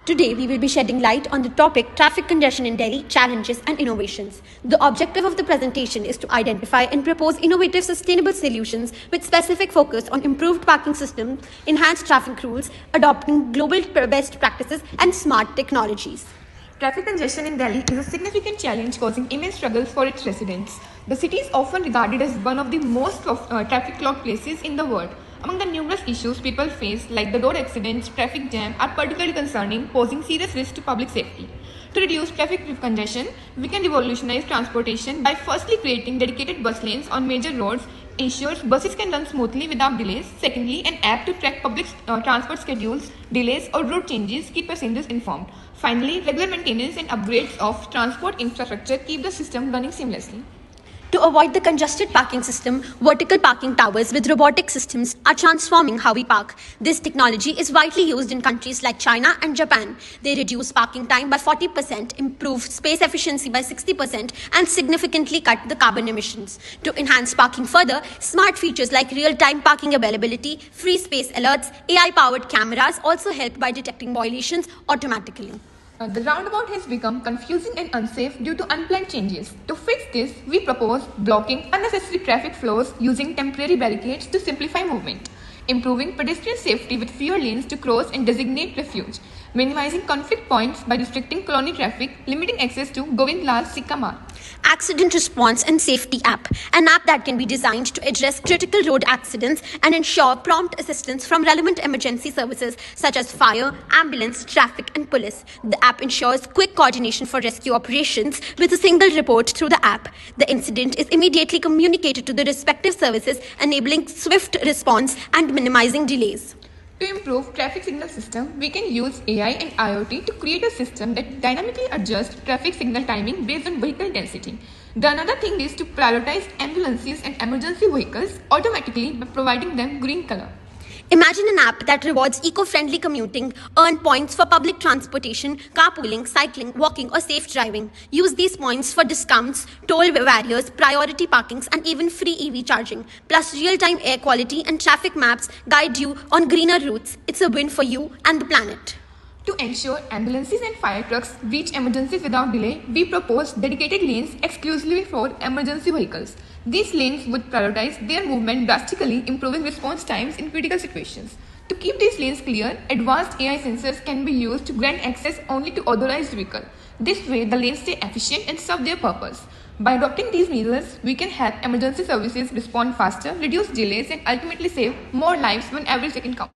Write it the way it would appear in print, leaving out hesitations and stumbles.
Today, we will be shedding light on the topic traffic congestion in Delhi, challenges and innovations. The objective of the presentation is to identify and propose innovative, sustainable solutions with specific focus on improved parking systems, enhanced traffic rules, adopting global best practices, and smart technologies. Traffic congestion in Delhi is a significant challenge causing immense struggles for its residents. The city is often regarded as one of the most traffic-clogged places in the world. Among the numerous issues people face, like the road accidents, traffic jam, are particularly concerning, posing serious risks to public safety. To reduce traffic congestion, we can revolutionize transportation by firstly creating dedicated bus lanes on major roads, ensures buses can run smoothly without delays. Secondly, an app to track public transport schedules, delays or route changes keep passengers informed. Finally, regular maintenance and upgrades of transport infrastructure keep the system running seamlessly. To avoid the congested parking system, vertical parking towers with robotic systems are transforming how we park. This technology is widely used in countries like China and Japan. They reduce parking time by 40%, improve space efficiency by 60%, and significantly cut the carbon emissions. To enhance parking further, smart features like real-time parking availability, free space alerts, AI-powered cameras also help by detecting violations automatically. The roundabout has become confusing and unsafe due to unplanned changes. To fix this, we propose blocking unnecessary traffic flows using temporary barricades to simplify movement, improving pedestrian safety with fewer lanes to cross and designate refuge, minimizing conflict points by restricting colony traffic, limiting access to Govind Lal Sikka Marg. Accident Response and Safety app, an app that can be designed to address critical road accidents and ensure prompt assistance from relevant emergency services such as fire, ambulance, traffic, and police. The app ensures quick coordination for rescue operations with a single report through the app. The incident is immediately communicated to the respective services, enabling swift response and minimizing delays. To improve traffic signal system, we can use AI and IoT to create a system that dynamically adjusts traffic signal timing based on vehicle density. The another thing is to prioritize ambulances and emergency vehicles automatically by providing them green color. Imagine an app that rewards eco-friendly commuting, earn points for public transportation, carpooling, cycling, walking, or safe driving. Use these points for discounts, toll barriers, priority parkings, and even free EV charging. Plus, real-time air quality and traffic maps guide you on greener routes. It's a win for you and the planet. To ensure ambulances and fire trucks reach emergencies without delay, we propose dedicated lanes exclusively for emergency vehicles. These lanes would prioritize their movement drastically, improving response times in critical situations. To keep these lanes clear, advanced AI sensors can be used to grant access only to authorized vehicles. This way, the lanes stay efficient and serve their purpose. By adopting these measures, we can help emergency services respond faster, reduce delays, and ultimately save more lives when every second counts.